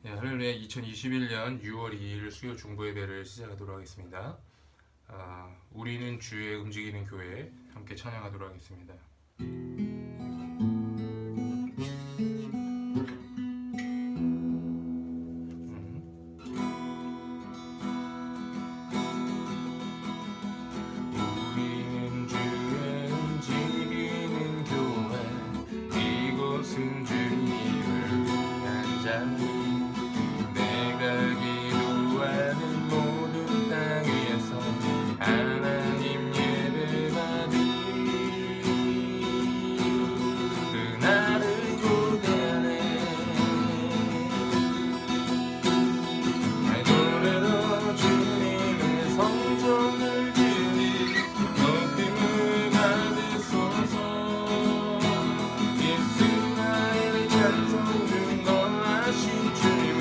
네, 할렐루야. 2021년 6월 2일 수요 중보 예배를 시작하도록 하겠습니다. 우리는 주의 움직이는 교회 함께 찬양하도록 하겠습니다. 우리는 주의 움직이는 교회, 이곳은 주님을 위한 자리. 내가 기도하는 모든 땅 위에서 하나님 예배받으리. 그날을 고대하네. 내 노래로 주님의 성전을 드리. 높임을 받으소서. 예수 나의 찬송 중거하신 주님을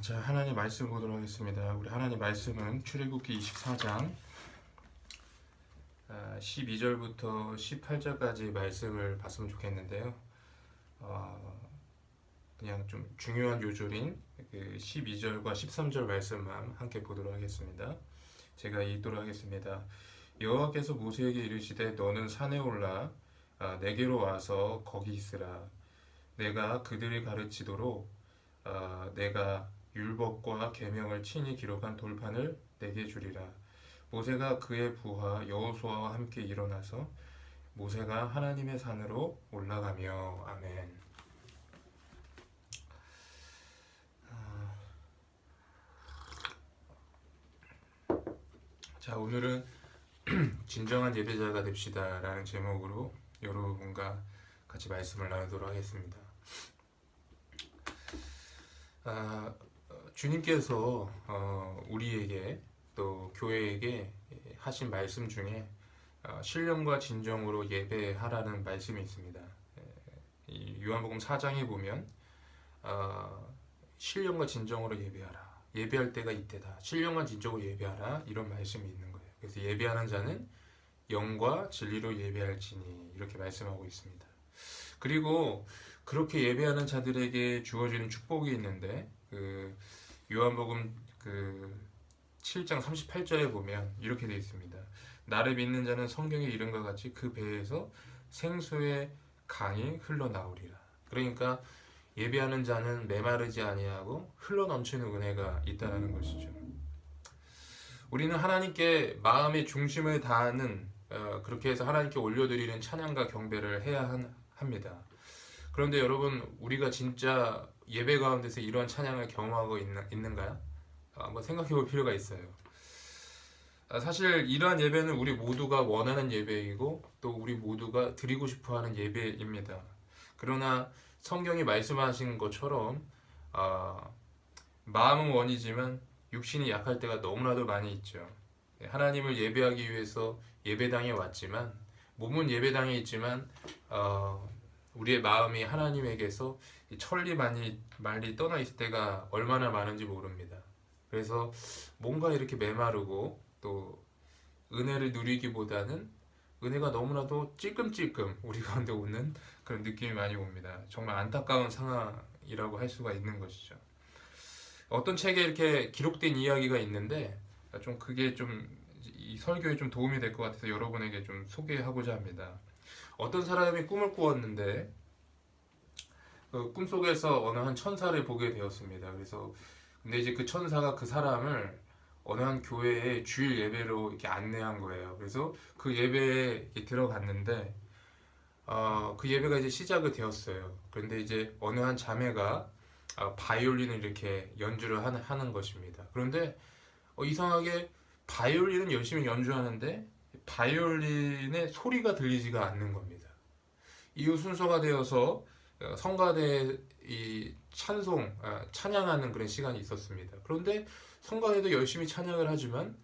자, 하나님 말씀 보도록 하겠습니다. 우리 하나님 말씀은 출애굽기 24장 12절부터 18절까지 말씀을 봤으면 좋겠는데요. 그냥 좀 중요한 요절인 그 12절과 13절 말씀만 함께 보도록 하겠습니다. 제가 읽도록 하겠습니다. 여호와께서 모세에게 이르시되 너는 산에 올라 내게로 와서 거기 있으라. 내가 그들을 가르치도록 내가 율법과 계명을 친히 기록한 돌판을 내게 주리라. 모세가 그의 부하 여호수아와 함께 일어나서 모세가 하나님의 산으로 올라가며. 아멘. 자, 오늘은 진정한 예배자가 됩시다 라는 제목으로 여러분과 같이 말씀을 나누도록 하겠습니다. 주님께서 우리에게 또 교회에게 하신 말씀 중에 신령과 진정으로 예배하라는 말씀이 있습니다. 이 요한복음 4장에 보면 신령과 진정으로 예배하라 예배할 때가 이때다. 신령과 진정으로 예배하라. 이런 말씀이 있는 거예요. 그래서 예배하는 자는 영과 진리로 예배할지니 이렇게 말씀하고 있습니다. 그리고 그렇게 예배하는 자들에게 주어지는 축복이 있는데 그 요한복음 그 7장 38절에 보면 이렇게 되어 있습니다. 나를 믿는 자는 성경의 이름과 같이 그 배에서 생수의 강이 흘러나오리라. 그러니까 예배하는 자는 메마르지 아니하고 흘러넘치는 은혜가 있다는 것이죠. 우리는 하나님께 마음의 중심을 다하는 그렇게 해서 하나님께 올려드리는 찬양과 경배를 해야 합니다. 그런데 여러분, 우리가 진짜 예배 가운데서 이러한 찬양을 경험하고 있는가요? 한번 생각해 볼 필요가 있어요. 사실 이러한 예배는 우리 모두가 원하는 예배이고 또 우리 모두가 드리고 싶어하는 예배입니다. 그러나 성경이 말씀하신 것처럼 마음은 원이지만 육신이 약할 때가 너무나도 많이 있죠. 하나님을 예배하기 위해서 예배당에 왔지만 몸은 예배당에 있지만 우리의 마음이 하나님에게서 천리 떠나 있을 때가 얼마나 많은지 모릅니다. 그래서 뭔가 이렇게 메마르고 또 은혜를 누리기보다는 은혜가 너무나도 찔끔찔끔 우리 가운데 오는 그런 느낌이 많이 옵니다. 정말 안타까운 상황이라고 할 수가 있는 것이죠. 어떤 책에 이렇게 기록된 이야기가 있는데 좀 그게 좀 이 설교에 좀 도움이 될 것 같아서 여러분에게 좀 소개하고자 합니다. 어떤 사람이 꿈을 꾸었는데 그 꿈속에서 어느 한 천사를 보게 되었습니다. 그래서 근데 이제 그 천사가 그 사람을 어느 한 교회에 주일 예배로 이렇게 안내한 거예요. 그래서 그 예배에 들어갔는데 그 예배가 이제 시작이 되었어요. 그런데 이제 어느 한 자매가 바이올린을 이렇게 연주를 하는 것입니다. 그런데 이상하게 바이올린은 열심히 연주하는데 바이올린의 소리가 들리지가 않는 겁니다. 이후 순서가 되어서 성가대 이 찬양하는 그런 시간이 있었습니다. 그런데 성가대도 열심히 찬양을 하지만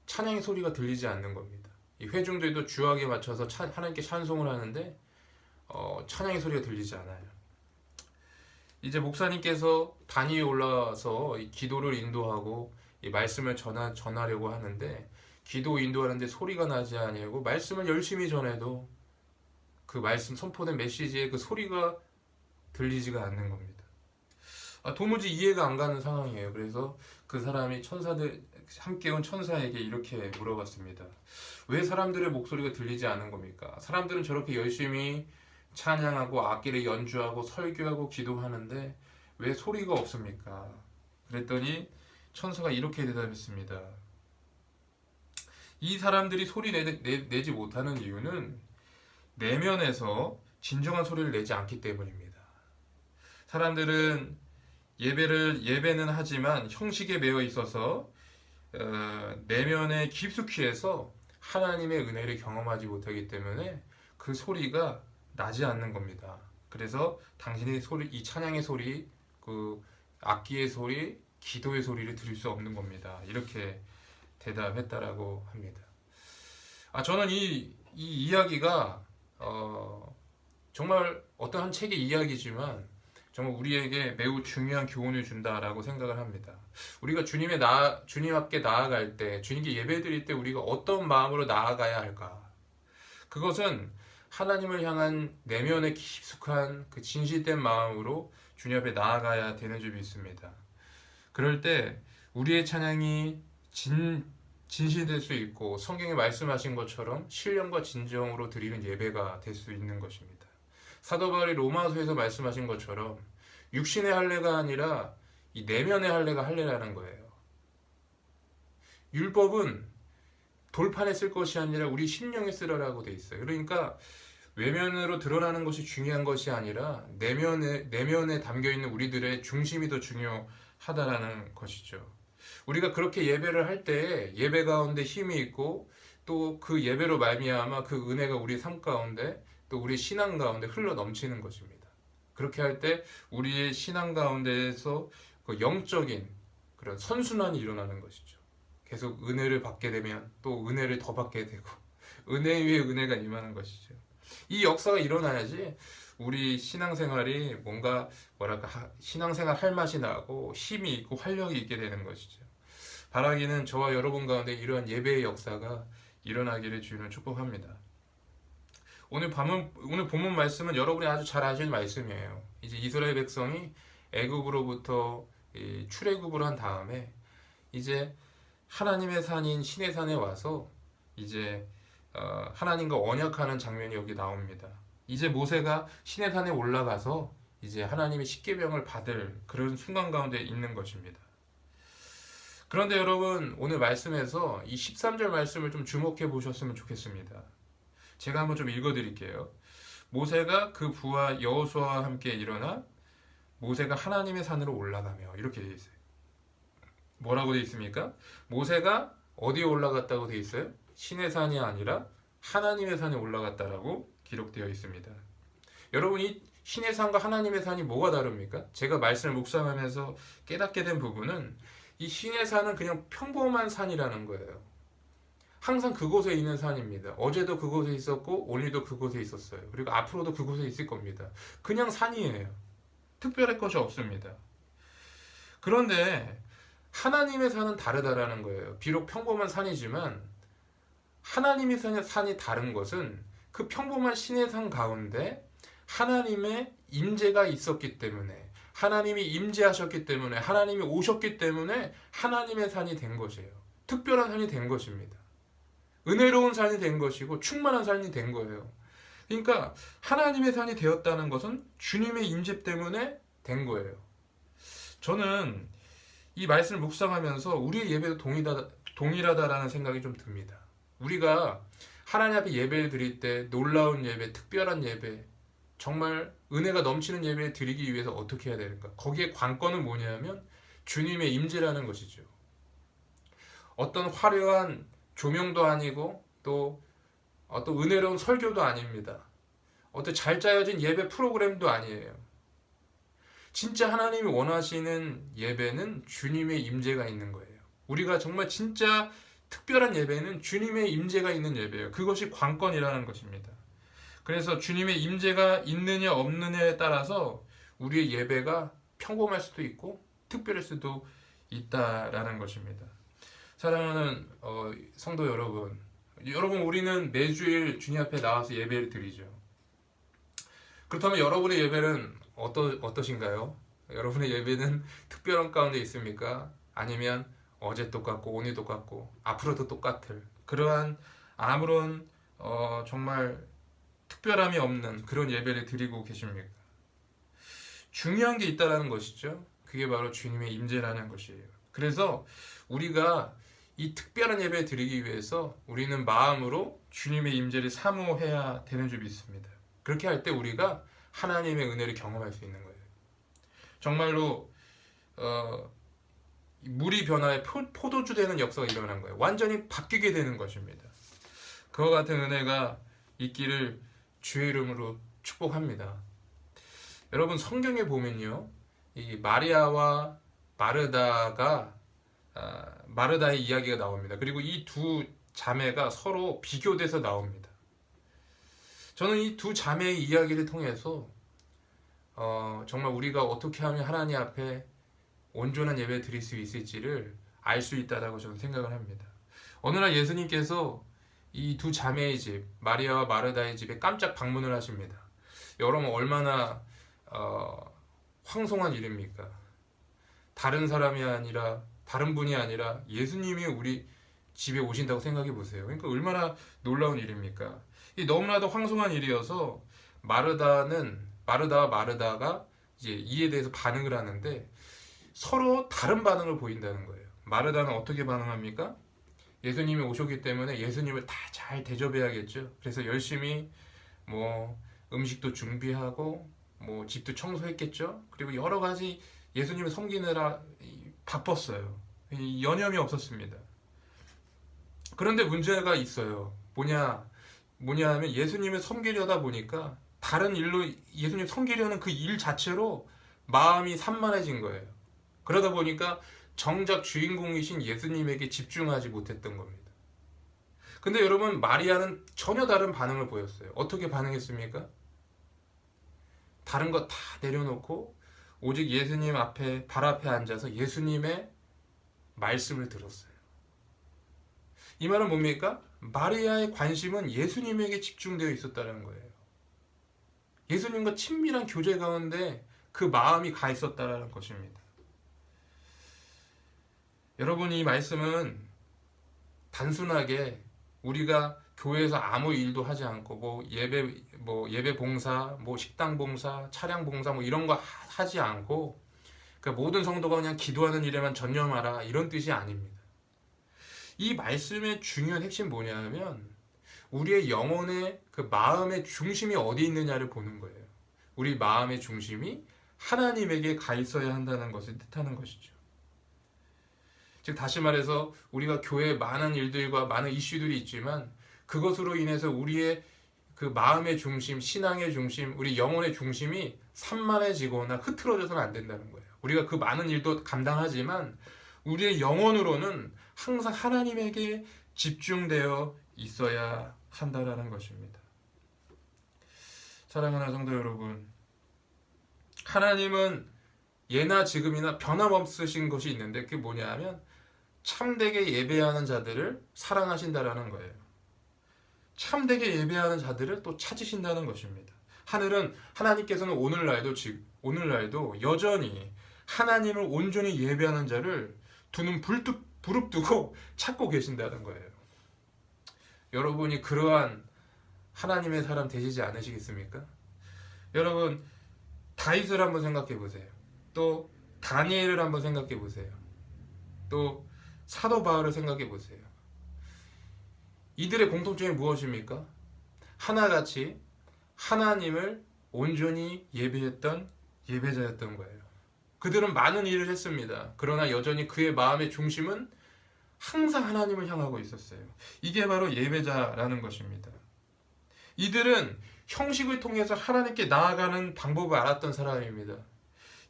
찬양의 소리가 들리지 않는 겁니다. 이 회중들도 주악에 맞춰서 하나님께 찬송을 하는데 찬양의 소리가 들리지 않아요. 이제 목사님께서 단 위에 올라와서 이 기도를 인도하고 이 말씀을 전하려고 하는데 기도 인도하는데 소리가 나지 아니하고 말씀을 열심히 전해도 그 말씀 선포된 메시지의 그 소리가 들리지가 않는 겁니다. 도무지 이해가 안 가는 상황이에요. 그래서 그 사람이 천사들 함께 온 천사에게 이렇게 물어봤습니다. 왜 사람들의 목소리가 들리지 않은 겁니까? 사람들은 저렇게 열심히 찬양하고 악기를 연주하고 설교하고 기도하는데 왜 소리가 없습니까? 그랬더니 천사가 이렇게 대답했습니다. 이 사람들이 소리 내지 못하는 이유는 내면에서 진정한 소리를 내지 않기 때문입니다. 사람들은 예배는 하지만 형식에 매여 있어서 내면에 깊숙이 해서 하나님의 은혜를 경험하지 못하기 때문에 그 소리가 나지 않는 겁니다. 그래서 당신이 이 찬양의 소리, 그 악기의 소리, 기도의 소리를 들을 수 없는 겁니다. 이렇게 대답했다라고 합니다. 저는 이 이야기가 정말 어떤 한 책의 이야기지만 정말 우리에게 매우 중요한 교훈을 준다라고 생각을 합니다. 우리가 주님 앞에 나아갈 때, 주님께 예배드릴 때 우리가 어떤 마음으로 나아가야 할까? 그것은 하나님을 향한 내면의 깊숙한 그 진실된 마음으로 주님 앞에 나아가야 되는 줄 믿습니다. 그럴 때 우리의 찬양이 진실될 수 있고 성경에 말씀하신 것처럼 신령과 진정으로 드리는 예배가 될 수 있는 것입니다. 사도 바울이 로마서에서 말씀하신 것처럼 육신의 할례가 아니라 이 내면의 할례가 할례라는 거예요. 율법은 돌판에 쓸 것이 아니라 우리 심령에 쓰라라고 돼 있어요. 그러니까 외면으로 드러나는 것이 중요한 것이 아니라 내면에 담겨 있는 우리들의 중심이 더 중요하다라는 것이죠. 우리가 그렇게 예배를 할 때 예배 가운데 힘이 있고 또 그 예배로 말미암아 그 은혜가 우리 삶 가운데 또 우리 신앙 가운데 흘러 넘치는 것입니다. 그렇게 할 때 우리의 신앙 가운데에서 그 영적인 그런 선순환이 일어나는 것이죠. 계속 은혜를 받게 되면 또 은혜를 더 받게 되고 은혜 위에 은혜가 임하는 것이죠. 이 역사가 일어나야지 우리 신앙생활이 뭔가 뭐랄까 신앙생활 할 맛이 나고 힘이 있고 활력이 있게 되는 것이죠. 바라기는 저와 여러분 가운데 이러한 예배의 역사가 일어나기를 주님을 축복합니다. 오늘 본문 말씀은 여러분이 아주 잘 아시는 말씀이에요. 이제 이스라엘 백성이 애굽으로부터 출애굽을 한 다음에 이제 하나님의 산인 시내 산에 와서 이제 하나님과 언약하는 장면이 여기 나옵니다. 이제 모세가 시내 산에 올라가서 이제 하나님의 십계명을 받을 그런 순간 가운데 있는 것입니다. 그런데 여러분 오늘 말씀에서 이 13절 말씀을 좀 주목해 보셨으면 좋겠습니다. 제가 한번 좀 읽어 드릴게요. 모세가 그 부하 여호수아와 함께 일어나 모세가 하나님의 산으로 올라가며 이렇게 되어 있어요. 뭐라고 되어 있습니까? 모세가 어디에 올라갔다고 되어 있어요? 신의 산이 아니라 하나님의 산에 올라갔다라고 기록되어 있습니다. 여러분이 신의 산과 하나님의 산이 뭐가 다릅니까? 제가 말씀을 묵상하면서 깨닫게 된 부분은 이 신의 산은 그냥 평범한 산이라는 거예요. 항상 그곳에 있는 산입니다. 어제도 그곳에 있었고 오늘도 그곳에 있었어요. 그리고 앞으로도 그곳에 있을 겁니다. 그냥 산이에요. 특별할 것이 없습니다. 그런데 하나님의 산은 다르다라는 거예요. 비록 평범한 산이지만 하나님의 산이 다른 것은 그 평범한 신의 산 가운데 하나님의 임재가 있었기 때문에 하나님이 임재하셨기 때문에 하나님이 오셨기 때문에 하나님의 산이 된 것이에요. 특별한 산이 된 것입니다. 은혜로운 산이 된 것이고 충만한 산이 된 거예요. 그러니까 하나님의 산이 되었다는 것은 주님의 임재 때문에 된 거예요. 저는 이 말씀을 묵상하면서 우리의 예배도 동일하다라는 생각이 좀 듭니다. 우리가 하나님 앞에 예배를 드릴 때 놀라운 예배, 특별한 예배, 정말 은혜가 넘치는 예배를 드리기 위해서 어떻게 해야 될까? 거기에 관건은 뭐냐면 주님의 임재라는 것이죠. 어떤 화려한 조명도 아니고 또 어떤 은혜로운 설교도 아닙니다. 어떤 잘 짜여진 예배 프로그램도 아니에요. 진짜 하나님이 원하시는 예배는 주님의 임재가 있는 거예요. 우리가 정말 진짜 특별한 예배는 주님의 임재가 있는 예배예요. 그것이 관건이라는 것입니다. 그래서 주님의 임재가 있느냐 없느냐에 따라서 우리의 예배가 평범할 수도 있고 특별할 수도 있다라는 것입니다. 사랑하는 성도 여러분, 우리는 매주일 주님 앞에 나와서 예배를 드리죠. 그렇다면 여러분의 예배는 어떠신가요? 여러분의 예배는 특별한 가운데 있습니까? 아니면 어제 똑같고 오늘 똑같고 앞으로도 똑같을 그러한 아무런 정말 특별함이 없는 그런 예배를 드리고 계십니까? 중요한 게 있다라는 것이죠. 그게 바로 주님의 임재라는 것이에요. 그래서 우리가 이 특별한 예배를 드리기 위해서 우리는 마음으로 주님의 임재를 사모해야 되는 줄이 있습니다. 그렇게 할 때 우리가 하나님의 은혜를 경험할 수 있는 거예요. 정말로 물이 변화해 포도주 되는 역사가 일어난 거예요. 완전히 바뀌게 되는 것입니다. 그와 같은 은혜가 있기를 주의 이름으로 축복합니다. 여러분 성경에 보면요, 이 마리아와 마르다의 이야기가 나옵니다. 그리고 이 두 자매가 서로 비교돼서 나옵니다. 저는 이 두 자매의 이야기를 통해서 정말 우리가 어떻게 하면 하나님 앞에 온전한 예배 드릴 수 있을지를 알 수 있다라고 저는 생각을 합니다. 어느 날 예수님께서 이 두 자매의 집, 마리아와 마르다의 집에 깜짝 방문을 하십니다. 여러분 얼마나 황송한 일입니까? 다른 분이 아니라 예수님이 우리 집에 오신다고 생각해 보세요. 그러니까 얼마나 놀라운 일입니까? 이 너무나도 황송한 일이어서 마르다와 마르다가 이제 이에 대해서 반응을 하는데 서로 다른 반응을 보인다는 거예요. 마르다는 어떻게 반응합니까? 예수님이 오셨기 때문에 예수님을 다 잘 대접해야겠죠. 그래서 열심히 음식도 준비하고 집도 청소했겠죠. 그리고 여러 가지 예수님을 섬기느라 바빴어요. 여념이 없었습니다. 그런데 문제가 있어요. 뭐냐 하면 예수님을 섬기려다 보니까 다른 일로 예수님 섬기려는 그 일 자체로 마음이 산만해진 거예요. 그러다 보니까 정작 주인공이신 예수님에게 집중하지 못했던 겁니다. 근데 여러분 마리아는 전혀 다른 반응을 보였어요. 어떻게 반응했습니까? 다른 거 다 내려놓고 오직 예수님 앞에 발 앞에 앉아서 예수님의 말씀을 들었어요. 이 말은 뭡니까? 마리아의 관심은 예수님에게 집중되어 있었다는 거예요. 예수님과 친밀한 교제 가운데 그 마음이 가 있었다는 것입니다. 여러분, 이 말씀은 단순하게 우리가 교회에서 아무 일도 하지 않고 예배 봉사, 식당 봉사, 차량 봉사 이런 거 하지 않고 그러니까 모든 성도가 그냥 기도하는 일에만 전념하라 이런 뜻이 아닙니다. 이 말씀의 중요한 핵심 뭐냐면 우리의 영혼의 그 마음의 중심이 어디 있느냐를 보는 거예요. 우리 마음의 중심이 하나님에게 가 있어야 한다는 것을 뜻하는 것이죠. 즉 다시 말해서 우리가 교회에 많은 일들과 많은 이슈들이 있지만 그것으로 인해서 우리의 그 마음의 중심, 신앙의 중심, 우리 영혼의 중심이 산만해지거나 흐트러져서는 안 된다는 거예요. 우리가 그 많은 일도 감당하지만 우리의 영혼으로는 항상 하나님에게 집중되어 있어야 한다라는 것입니다. 사랑하는 성도 여러분, 하나님은 예나 지금이나 변함없으신 것이 있는데 그게 뭐냐 하면 참되게 예배하는 자들을 사랑하신다라는 거예요. 참되게 예배하는 자들을 또 찾으신다는 것입니다. 하나님께서는 오늘날도 여전히 하나님을 온전히 예배하는 자를 두 눈 부릅뜨고 찾고 계신다는 거예요. 여러분이 그러한 하나님의 사람 되시지 않으시겠습니까? 여러분, 다윗을 한번 생각해 보세요. 또 다니엘을 한번 생각해 보세요. 또 사도 바울을 생각해 보세요. 이들의 공통점이 무엇입니까? 하나같이 하나님을 온전히 예배했던 예배자였던 거예요. 그들은 많은 일을 했습니다. 그러나 여전히 그의 마음의 중심은 항상 하나님을 향하고 있었어요. 이게 바로 예배자라는 것입니다. 이들은 형식을 통해서 하나님께 나아가는 방법을 알았던 사람입니다.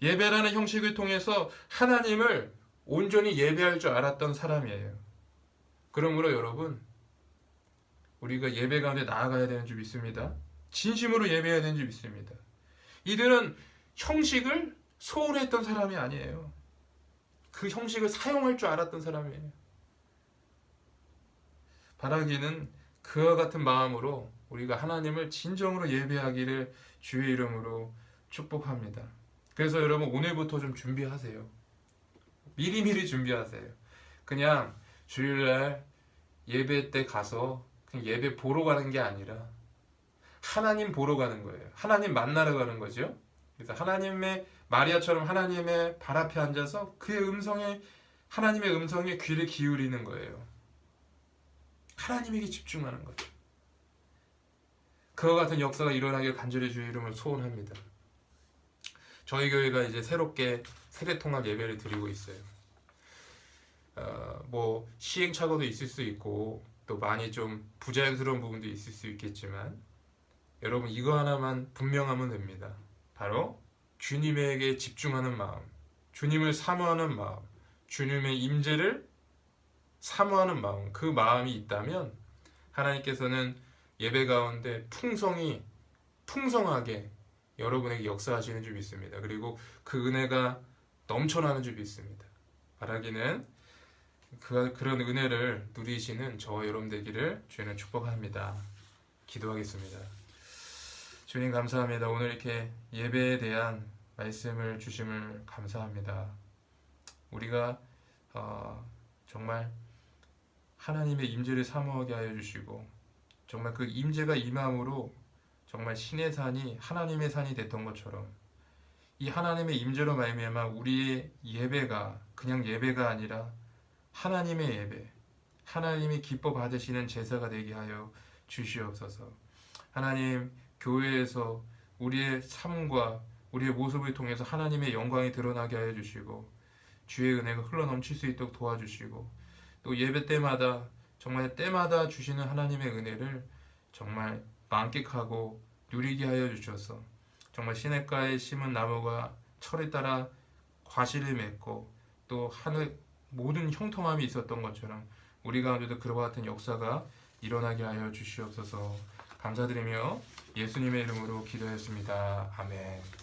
예배라는 형식을 통해서 하나님을 온전히 예배할 줄 알았던 사람이에요. 그러므로 여러분, 우리가 예배 가운데 나아가야 되는 줄 믿습니다. 진심으로 예배해야 되는 줄 믿습니다. 이들은 형식을 소홀했던 사람이 아니에요. 그 형식을 사용할 줄 알았던 사람이에요. 바라기는 그와 같은 마음으로 우리가 하나님을 진정으로 예배하기를 주의 이름으로 축복합니다. 그래서 여러분, 오늘부터 좀 준비하세요. 미리미리 준비하세요. 그냥 주일날 예배 때 가서 그냥 예배 보러 가는 게 아니라 하나님 보러 가는 거예요. 하나님 만나러 가는 거죠. 그래서 마리아처럼 하나님의 발 앞에 앉아서 하나님의 음성에 귀를 기울이는 거예요. 하나님에게 집중하는 거죠. 그와 같은 역사가 일어나길 간절히 주의 이름을 소원합니다. 저희 교회가 이제 새롭게 세대통합 예배를 드리고 있어요. 시행착오도 있을 수 있고 또 많이 좀 부자연스러운 부분도 있을 수 있겠지만 여러분, 이거 하나만 분명하면 됩니다. 바로 주님에게 집중하는 마음, 주님을 사모하는 마음, 주님의 임재를 사모하는 마음, 그 마음이 있다면 하나님께서는 예배 가운데 풍성하게 여러분에게 역사하시는 줄 믿습니다. 그리고 그 은혜가 넘쳐나는 줄 믿습니다. 바라기는 그런 은혜를 누리시는 저와 여러분 되기를 주님은 축복합니다. 기도하겠습니다. 주님 감사합니다. 오늘 이렇게 예배에 대한 말씀을 주심을 감사합니다. 우리가 정말 하나님의 임재를 사모하게 하여 주시고 정말 그 임재가 임함으로 정말 신의 산이 하나님의 산이 됐던 것처럼 이 하나님의 임재로 말미암아 우리의 예배가 그냥 예배가 아니라 하나님의 예배, 하나님이 기뻐 받으시는 제사가 되게 하여 주시옵소서. 하나님, 교회에서 우리의 삶과 우리의 모습을 통해서 하나님의 영광이 드러나게 하여 주시고 주의 은혜가 흘러넘칠 수 있도록 도와주시고 또 예배 때마다 정말 때마다 주시는 하나님의 은혜를 정말 만끽하고 누리게 하여 주셔서 정말 시냇가에 심은 나무가 철에 따라 과실을 맺고 또 하늘 모든 형통함이 있었던 것처럼 우리 가운데도 그와 같은 역사가 일어나게 하여 주시옵소서. 감사드리며 예수님의 이름으로 기도했습니다. 아멘.